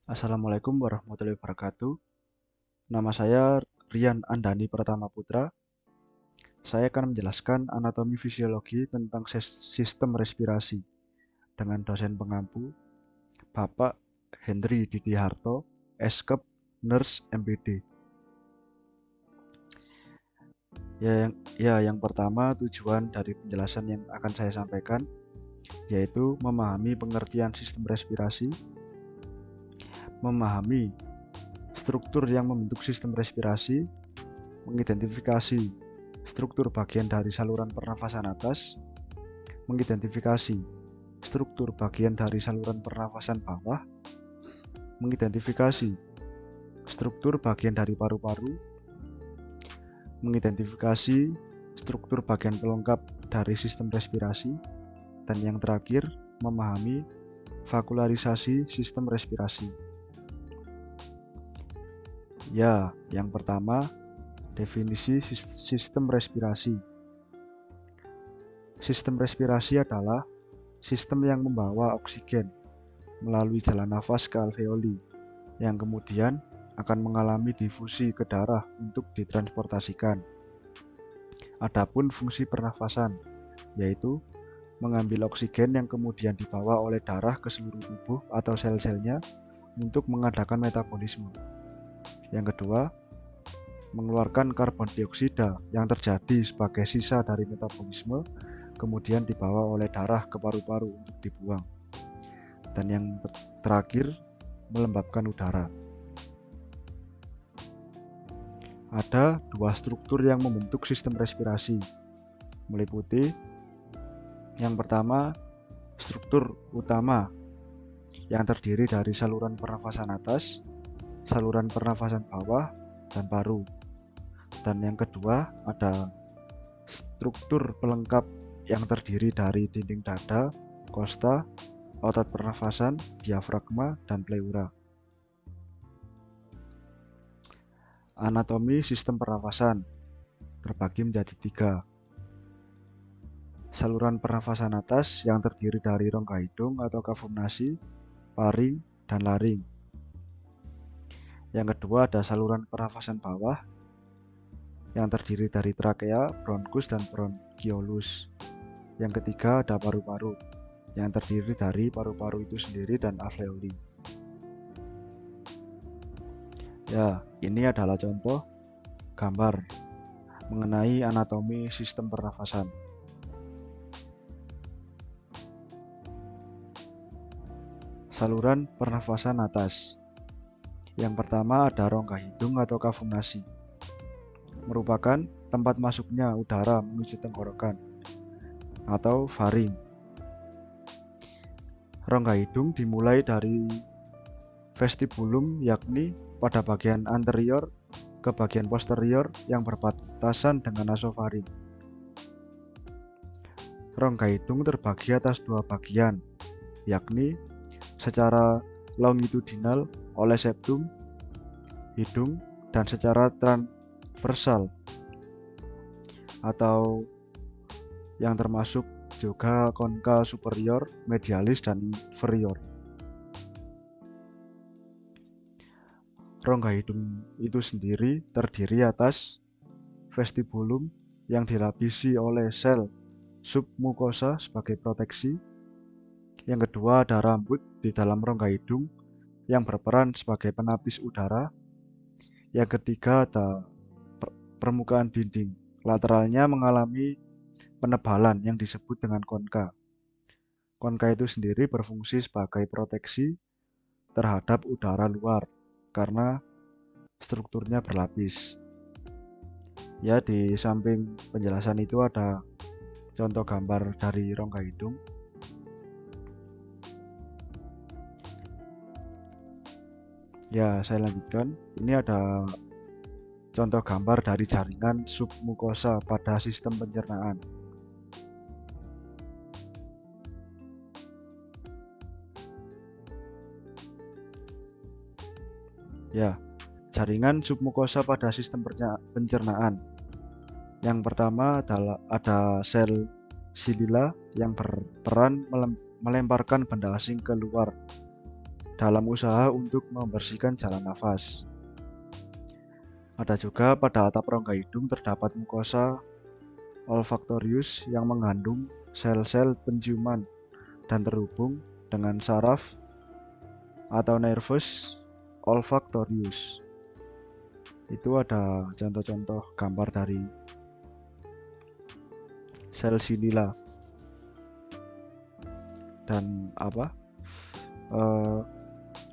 Assalamualaikum warahmatullahi wabarakatuh. Nama saya Rian Andani Pratama Putra. Saya akan menjelaskan anatomi fisiologi tentang sistem respirasi dengan dosen pengampu Bapak Henry Didi Harto, Eskep, Nurse MPD. Yang pertama tujuan dari penjelasan yang akan saya sampaikan yaitu memahami pengertian sistem respirasi, memahami struktur yang membentuk sistem respirasi, mengidentifikasi struktur bagian dari saluran pernafasan atas, mengidentifikasi struktur bagian dari saluran pernafasan bawah, mengidentifikasi struktur bagian dari paru-paru, mengidentifikasi struktur bagian pelengkap dari sistem respirasi, dan yang terakhir, memahami vakularisasi sistem respirasi. Yang pertama, definisi sistem respirasi. Sistem respirasi adalah sistem yang membawa oksigen melalui jalan nafas ke alveoli, yang kemudian akan mengalami difusi ke darah untuk ditransportasikan. Adapun fungsi pernafasan, yaitu mengambil oksigen yang kemudian dibawa oleh darah ke seluruh tubuh atau sel-selnya untuk mengadakan metabolisme. Yang kedua, mengeluarkan karbon dioksida yang terjadi sebagai sisa dari metabolisme kemudian dibawa oleh darah ke paru-paru untuk dibuang. Dan yang terakhir, melembabkan udara. Ada dua struktur yang membentuk sistem respirasi, meliputi yang pertama, struktur utama yang terdiri dari saluran pernafasan atas, saluran pernafasan bawah, dan paru. Dan yang kedua, ada struktur pelengkap yang terdiri dari dinding dada, kosta, otot pernafasan, diafragma, dan pleura. Anatomi sistem pernafasan terbagi menjadi 3. Saluran pernafasan atas yang terdiri dari rongga hidung atau kafum nasi, paring, dan laring. Yang kedua ada saluran pernafasan bawah yang terdiri dari trakea, bronkus, dan bronkiolus. Yang ketiga ada paru-paru yang terdiri dari paru-paru itu sendiri dan alveoli. Ini adalah contoh gambar mengenai anatomi sistem pernafasan. Saluran pernafasan atas. Yang pertama ada rongga hidung atau kafum nasi, merupakan tempat masuknya udara menuju tenggorokan atau faring. Rongga hidung dimulai dari vestibulum, yakni pada bagian anterior ke bagian posterior yang berbatasan dengan nasofaring. Rongga hidung terbagi atas 2 bagian, yakni secara longitudinal oleh septum hidung dan secara transversal atau yang termasuk juga konka superior, medialis, dan inferior. Rongga hidung itu sendiri terdiri atas vestibulum yang dilapisi oleh sel submukosa sebagai proteksi. Yang kedua ada rambut di dalam rongga hidung yang berperan sebagai penapis udara. Yang ketiga ada permukaan dinding lateralnya mengalami penebalan yang disebut dengan konka. Konka itu sendiri berfungsi sebagai proteksi terhadap udara luar karena strukturnya berlapis. Di samping penjelasan itu ada contoh gambar dari rongga hidung. Saya lanjutkan. Ini ada contoh gambar dari jaringan submukosa pada sistem pencernaan. Jaringan submukosa pada sistem pencernaan. Yang pertama adalah ada sel silila yang berperan melemparkan benda asing keluar dalam usaha untuk membersihkan jalan nafas. Ada juga pada atap rongga hidung terdapat mukosa olfaktorius yang mengandung sel-sel penciuman dan terhubung dengan saraf atau nervus olfaktorius. Itu ada contoh-contoh gambar dari sel sinila dan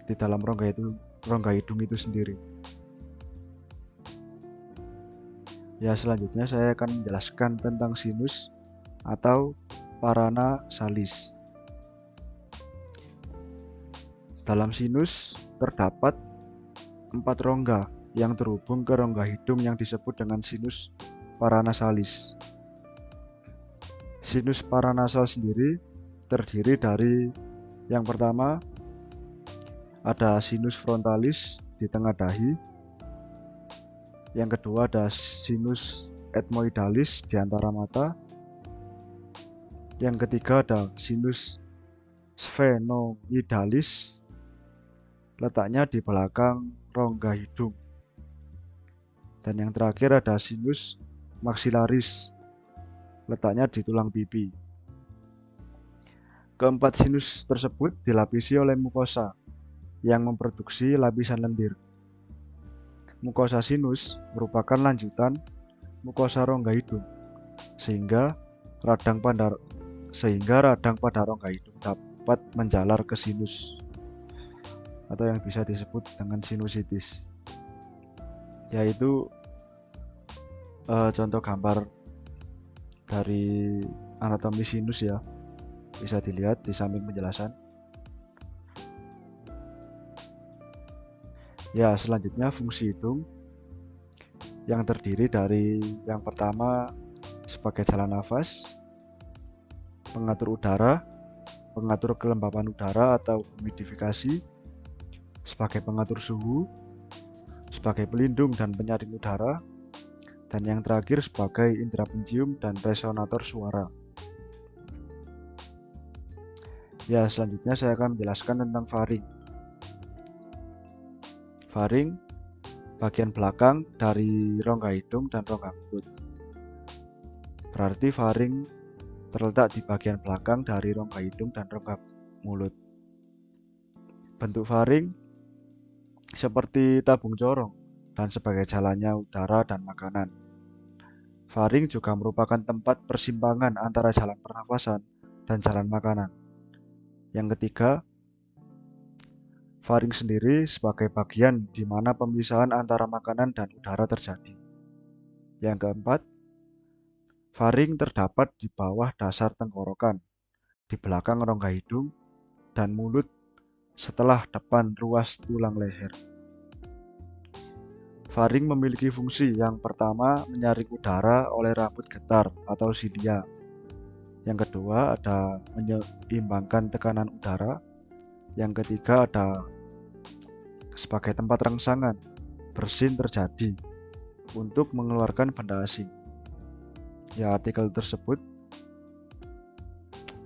di dalam rongga hidung itu sendiri. Ya, selanjutnya saya akan menjelaskan tentang sinus atau paranasalis. Dalam sinus terdapat 4 rongga yang terhubung ke rongga hidung yang disebut dengan sinus paranasalis. Sinus paranasal sendiri terdiri dari yang pertama ada sinus frontalis di tengah dahi. Yang kedua ada sinus ethmoidalis di antara mata. Yang ketiga ada sinus sphenoidalis, letaknya di belakang rongga hidung. Dan yang terakhir ada sinus maxillaris, letaknya di tulang pipi. Keempat sinus tersebut dilapisi oleh mukosa yang memproduksi lapisan lendir. Mukosa sinus merupakan lanjutan mukosa rongga hidung, sehingga radang pada rongga hidung dapat menjalar ke sinus atau yang bisa disebut dengan sinusitis. Yaitu contoh gambar dari anatomi sinus ya, bisa dilihat di samping penjelasan. Ya, selanjutnya fungsi hidung yang terdiri dari yang pertama sebagai jalan nafas, pengatur udara, pengatur kelembapan udara atau humidifikasi, sebagai pengatur suhu, sebagai pelindung dan penyaring udara, dan yang terakhir sebagai indera pencium dan resonator suara. Ya, selanjutnya saya akan menjelaskan tentang faring. Faring bagian belakang dari rongga hidung dan rongga mulut. Berarti faring terletak di bagian belakang dari rongga hidung dan rongga mulut. Bentuk faring seperti tabung corong dan sebagai jalannya udara dan makanan. Faring juga merupakan tempat persimpangan antara jalan pernafasan dan jalan makanan. Yang ketiga, faring sendiri sebagai bagian di mana pemisahan antara makanan dan udara terjadi. Yang keempat, faring terdapat di bawah dasar tenggorokan, di belakang rongga hidung dan mulut setelah depan ruas tulang leher. Faring memiliki fungsi yang pertama menyaring udara oleh rambut getar atau silia. Yang kedua ada menyeimbangkan tekanan udara. Yang ketiga ada sebagai tempat rangsangan bersin terjadi untuk mengeluarkan benda asing. Ya, artikel tersebut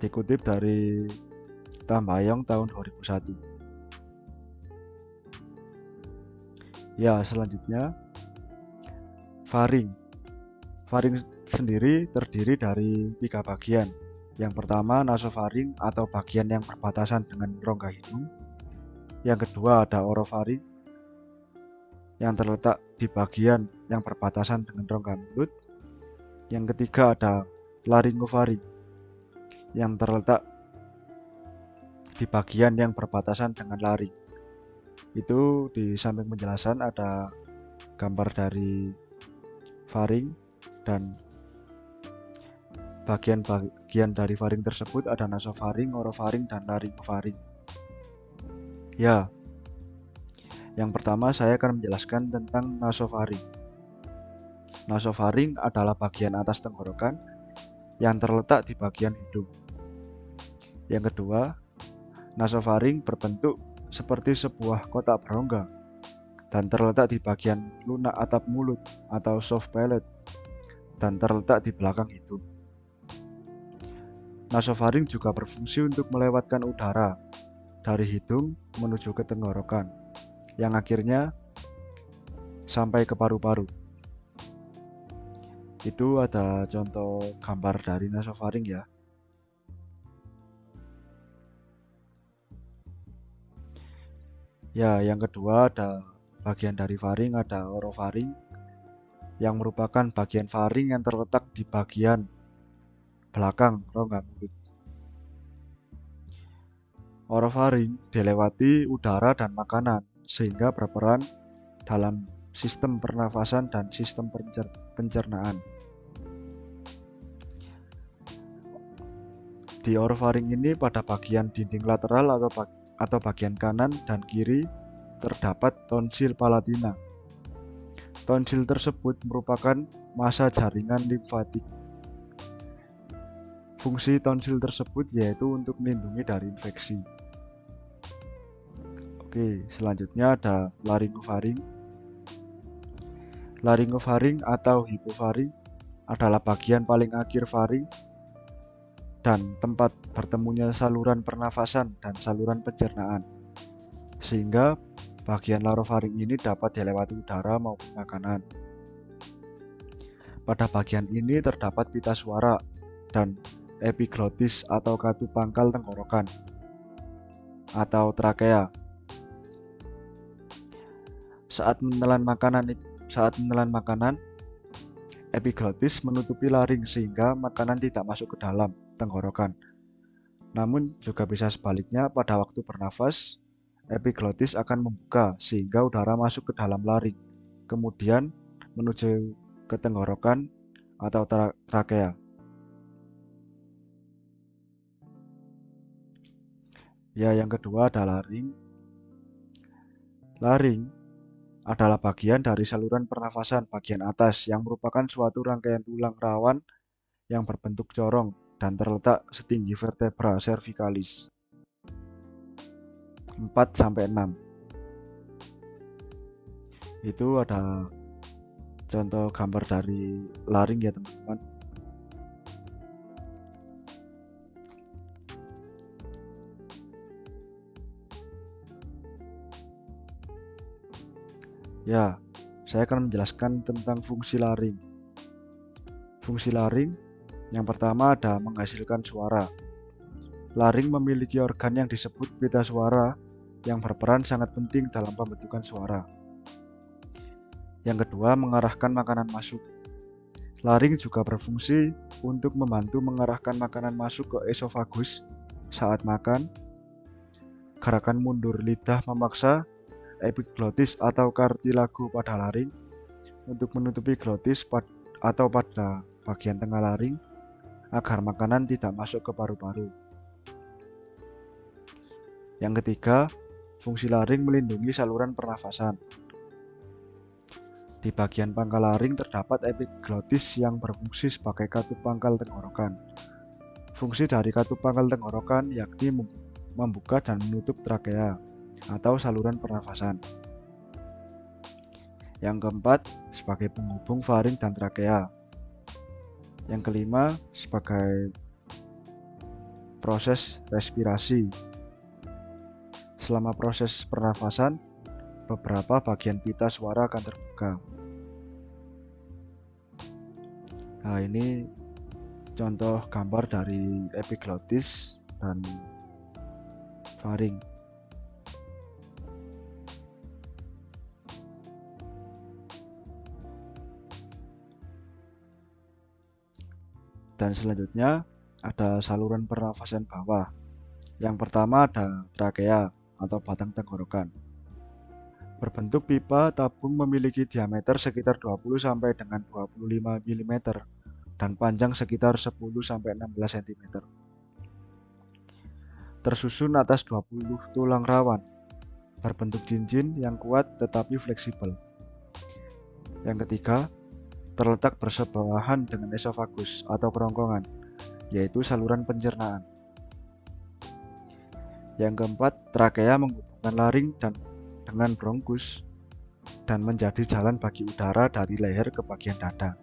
dikutip dari Tambayong tahun 2001. Ya, selanjutnya faring. Faring sendiri terdiri dari 3 bagian. Yang pertama nasofaring atau bagian yang berbatasan dengan rongga hidung. Yang kedua ada orofaring yang terletak di bagian yang berbatasan dengan rongga mulut. Yang ketiga ada laryngofaring yang terletak di bagian yang berbatasan dengan laring. Itu di samping penjelasan ada gambar dari faring dan bagian dari faring tersebut ada nasofaring, orofaring, dan laryngofaring. Ya, yang pertama saya akan menjelaskan tentang nasofaring. Nasofaring adalah bagian atas tenggorokan yang terletak di bagian hidung. Yang kedua, nasofaring berbentuk seperti sebuah kotak berongga dan terletak di bagian lunak atap mulut atau soft palate dan terletak di belakang hidung. Nasofaring juga berfungsi untuk melewatkan udara dari hidung menuju ke tenggorokan, yang akhirnya sampai ke paru-paru. Itu ada contoh gambar dari nasofaring ya. Ya, yang kedua ada bagian dari faring, ada orofaring, yang merupakan bagian faring yang terletak di bagian belakang rongga mulut. Orofaring dilewati udara dan makanan, sehingga berperan dalam sistem pernafasan dan sistem pencernaan. Di orofaring ini pada bagian dinding lateral atau bagian kanan dan kiri terdapat tonsil palatina. Tonsil tersebut merupakan massa jaringan limfatik. Fungsi tonsil tersebut yaitu untuk melindungi dari infeksi. Oke, selanjutnya ada laringofaring. Laringofaring atau hipofaring adalah bagian paling akhir faring dan tempat bertemunya saluran pernafasan dan saluran pencernaan, sehingga bagian larofaring ini dapat dilewati udara maupun makanan. Pada bagian ini terdapat pita suara dan epiglotis atau katu pangkal tenggorokan atau trakea. Saat menelan makanan, epiglotis menutupi laring sehingga makanan tidak masuk ke dalam tenggorokan. Namun juga bisa sebaliknya, pada waktu bernafas, epiglotis akan membuka sehingga udara masuk ke dalam laring, kemudian menuju ke tenggorokan atau trakea. Ya, yang kedua ada laring. Laring adalah bagian dari saluran pernafasan bagian atas yang merupakan suatu rangkaian tulang rawan yang berbentuk corong dan terletak setinggi vertebra cervicalis 4-6. Itu ada contoh gambar dari laring ya teman-teman. Ya, saya akan menjelaskan tentang fungsi laring. Fungsi laring yang pertama ada menghasilkan suara. Laring memiliki organ yang disebut pita suara yang berperan sangat penting dalam pembentukan suara. Yang kedua, mengarahkan makanan masuk. Laring juga berfungsi untuk membantu mengarahkan makanan masuk ke esofagus saat makan. Gerakan mundur lidah memaksa epiglotis atau kartilago pada laring untuk menutupi glotis atau pada bagian tengah laring agar makanan tidak masuk ke paru-paru. Yang ketiga, fungsi laring melindungi saluran pernafasan. Di bagian pangkal laring terdapat epiglotis yang berfungsi sebagai katup pangkal tenggorokan. Fungsi dari katup pangkal tenggorokan yakni membuka dan menutup trakea atau saluran pernafasan. Yang keempat, sebagai penghubung faring dan trakea. Yang kelima, sebagai proses respirasi. Selama proses pernafasan, beberapa bagian pita suara akan terbuka. Nah, ini contoh gambar dari epiglotis dan faring. Dan selanjutnya ada saluran pernafasan bawah. Yang pertama ada trakea atau batang tenggorokan. Berbentuk pipa tabung, memiliki diameter sekitar 20 sampai dengan 25 mm dan panjang sekitar 10 sampai 16 cm. Tersusun atas 20 tulang rawan, berbentuk cincin yang kuat tetapi fleksibel. Yang ketiga, terletak bersebelahan dengan esofagus atau kerongkongan, yaitu saluran pencernaan. Yang keempat, trakea menghubungkan laring dengan bronkus dan menjadi jalan bagi udara dari leher ke bagian dada.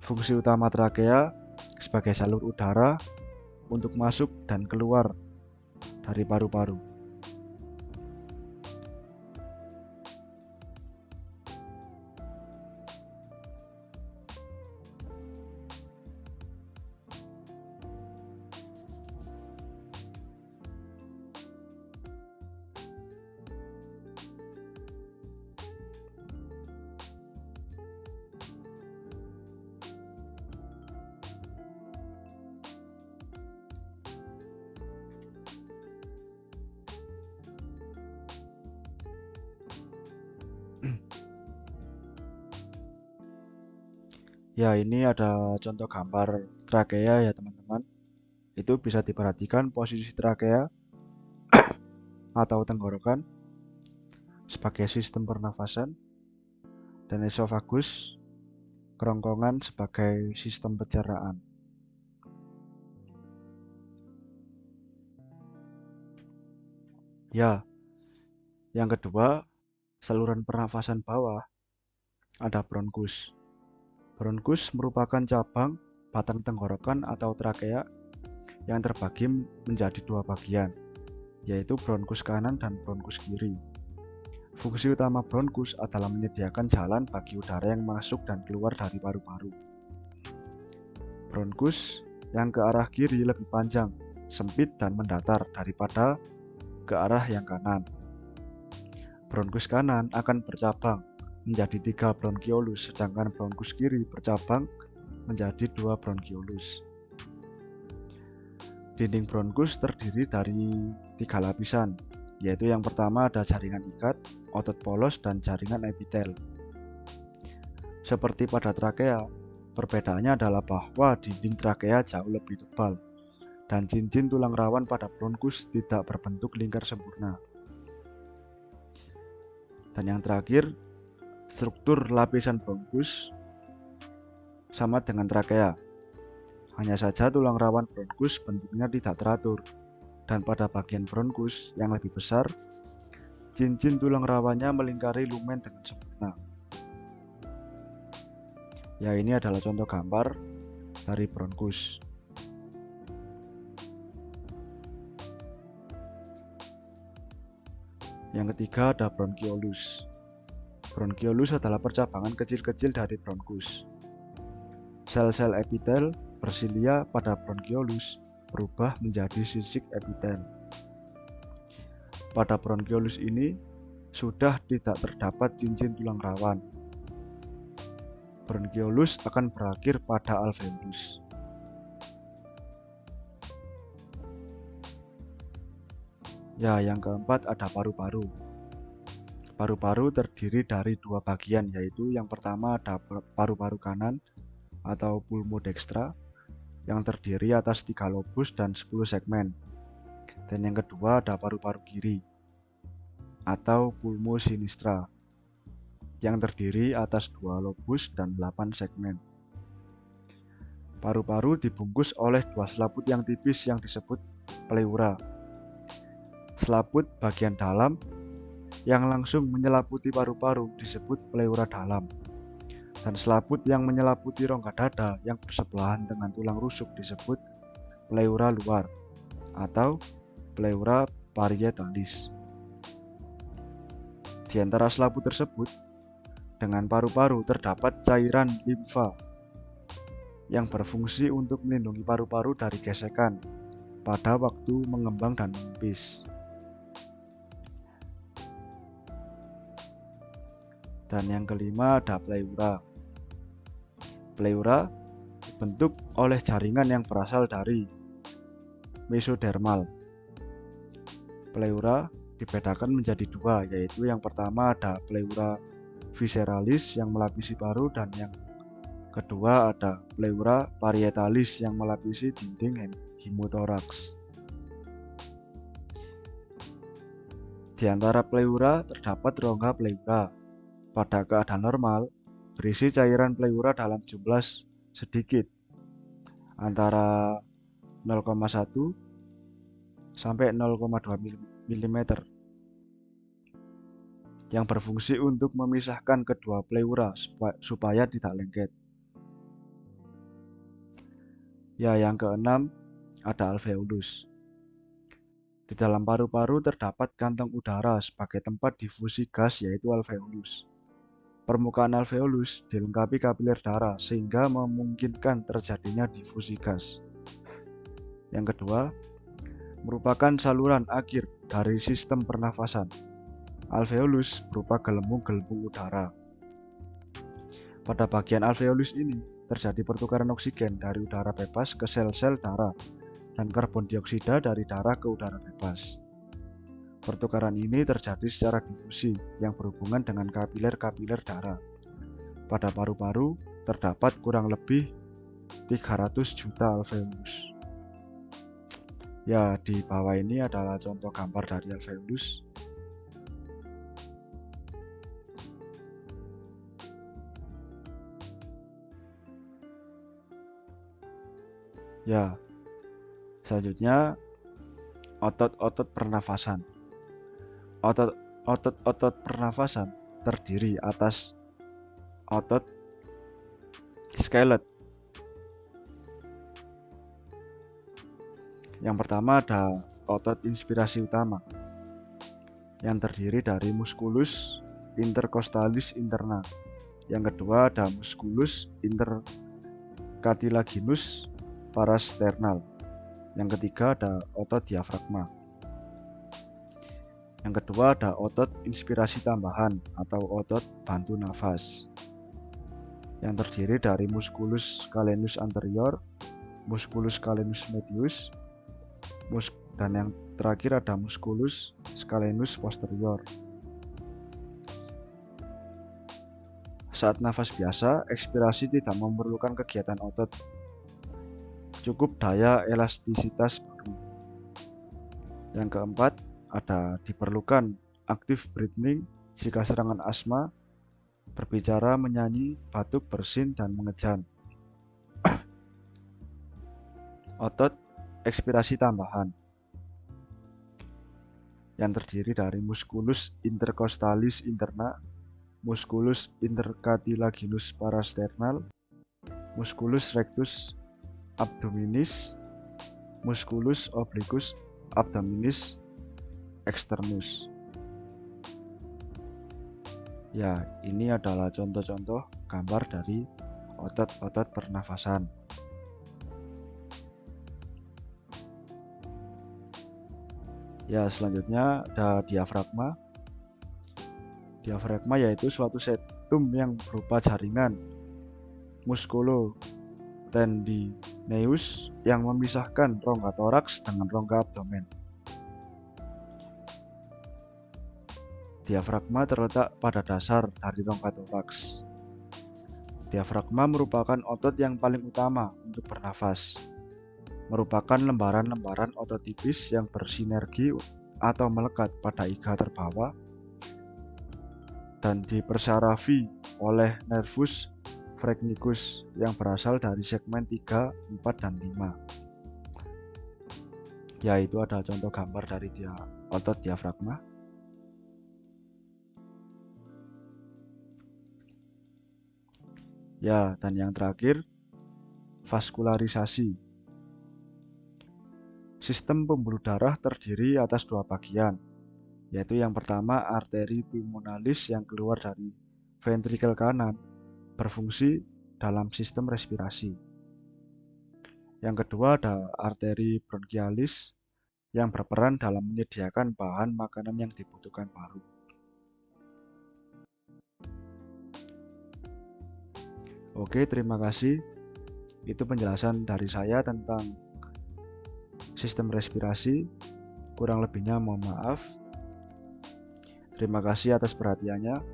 Fungsi utama trakea sebagai jalur udara untuk masuk dan keluar dari paru-paru. Ya, ini ada contoh gambar trakea ya teman-teman. Itu bisa diperhatikan posisi trakea atau tenggorokan sebagai sistem pernafasan dan esofagus kerongkongan sebagai sistem pencernaan. Ya, yang kedua, saluran pernafasan bawah ada bronkus. Bronkus merupakan cabang batang tenggorokan atau trakea yang terbagi menjadi dua bagian, yaitu bronkus kanan dan bronkus kiri. Fungsi utama bronkus adalah menyediakan jalan bagi udara yang masuk dan keluar dari paru-paru. Bronkus yang ke arah kiri lebih panjang, sempit dan mendatar daripada ke arah yang kanan. Bronkus kanan akan bercabang menjadi 3 bronkiolus, sedangkan bronkus kiri bercabang menjadi 2 bronkiolus. Dinding bronkus terdiri dari 3 lapisan, yaitu yang pertama ada jaringan ikat, otot polos, dan jaringan epitel. Seperti pada trakea, perbedaannya adalah bahwa dinding trakea jauh lebih tebal, dan cincin tulang rawan pada bronkus tidak berbentuk lingkar sempurna. Dan yang terakhir, struktur lapisan bronkus sama dengan trakea. Hanya saja tulang rawan bronkus bentuknya tidak teratur, dan pada bagian bronkus yang lebih besar, cincin tulang rawannya melingkari lumen dengan sempurna. Ya, ini adalah contoh gambar dari bronkus. Yang ketiga ada bronkiolus. Bronkiolus adalah percabangan kecil-kecil dari bronkus. Sel-sel epitel bersilia pada bronkiolus berubah menjadi sisik epitel. Pada bronkiolus ini sudah tidak terdapat cincin tulang rawan. Bronkiolus akan berakhir pada alveolus. Ya, yang keempat ada paru-paru. Paru-paru terdiri dari 2 bagian, yaitu yang pertama ada paru-paru kanan atau pulmodextra yang terdiri atas 3 lobus dan 10 segmen. Dan yang kedua ada paru-paru kiri atau pulmo sinistra yang terdiri atas 2 lobus dan 8 segmen. Paru-paru dibungkus oleh 2 selaput yang tipis yang disebut pleura. Selaput bagian dalam yang langsung menyelaputi paru-paru disebut pleura dalam. Dan selaput yang menyelaputi rongga dada yang bersebelahan dengan tulang rusuk disebut pleura luar atau pleura parietalis. Di antara selaput tersebut, dengan paru-paru terdapat cairan limfa yang berfungsi untuk melindungi paru-paru dari gesekan pada waktu mengembang dan menimpis. Dan yang kelima ada pleura. Pleura dibentuk oleh jaringan yang berasal dari mesodermal. Pleura dibedakan menjadi 2, yaitu yang pertama ada pleura visceralis yang melapisi paru, dan yang kedua ada pleura parietalis yang melapisi dinding hemotoraks. Di antara pleura terdapat rongga pleura. Pada keadaan normal, berisi cairan pleura dalam jumlah sedikit, antara 0,1 sampai 0,2 mm, yang berfungsi untuk memisahkan kedua pleura supaya tidak lengket. Ya, yang keenam ada alveolus. Di dalam paru-paru terdapat kantong udara sebagai tempat difusi gas, yaitu alveolus. Permukaan alveolus dilengkapi kapiler darah sehingga memungkinkan terjadinya difusi gas. Yang kedua, merupakan saluran akhir dari sistem pernafasan. Alveolus berupa gelembung-gelembung udara. Pada bagian alveolus ini terjadi pertukaran oksigen dari udara bebas ke sel-sel darah dan karbon dioksida dari darah ke udara bebas. Pertukaran ini terjadi secara difusi yang berhubungan dengan kapiler-kapiler darah. Pada paru-paru terdapat kurang lebih 300 juta alveolus. Ya, di bawah ini adalah contoh gambar dari alveolus. Ya, selanjutnya otot-otot pernafasan. Otot-otot pernafasan terdiri atas otot skelet. Yang pertama ada otot inspirasi utama yang terdiri dari musculus intercostalis interna. Yang kedua ada musculus intercartilaginous parasternal. Yang ketiga ada otot diafragma. Yang kedua ada otot inspirasi tambahan atau otot bantu nafas yang terdiri dari musculus calenus anterior, musculus calenus medius, dan yang terakhir ada musculus calenus posterior. Saat nafas biasa, ekspirasi tidak memerlukan kegiatan otot, cukup daya elastisitas baru. Yang keempat, ada diperlukan active breathing jika serangan asma, berbicara, menyanyi, batuk, bersin, dan mengejan. Otot ekspirasi tambahan yang terdiri dari musculus intercostalis interna, musculus intercartilaginous parasternal, musculus rectus abdominis, musculus obliquus abdominis externus. Ya, ini adalah contoh-contoh gambar dari otot-otot pernafasan. Ya, selanjutnya ada diafragma. Diafragma yaitu suatu septum yang berupa jaringan musculotendineus yang memisahkan rongga toraks dengan rongga abdomen. Diafragma terletak pada dasar dari rongga toraks. Diafragma merupakan otot yang paling utama untuk bernafas. Merupakan lembaran-lembaran otot tipis yang bersinergi atau melekat pada iga terbawah dan dipersarafi oleh nervus phrenicus yang berasal dari segmen 3, 4, dan 5. Ya, itu ada contoh gambar dari otot diafragma. Ya, dan yang terakhir, vaskularisasi. Sistem pembuluh darah terdiri atas dua bagian, yaitu yang pertama arteri pulmonalis yang keluar dari ventrikel kanan, berfungsi dalam sistem respirasi. Yang kedua ada arteri bronchialis yang berperan dalam menyediakan bahan makanan yang dibutuhkan paru. Oke, terima kasih. Itu penjelasan dari saya tentang sistem respirasi. Kurang lebihnya mohon maaf. Terima kasih atas perhatiannya.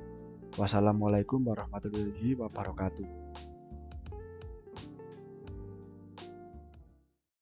Wassalamualaikum warahmatullahi wabarakatuh.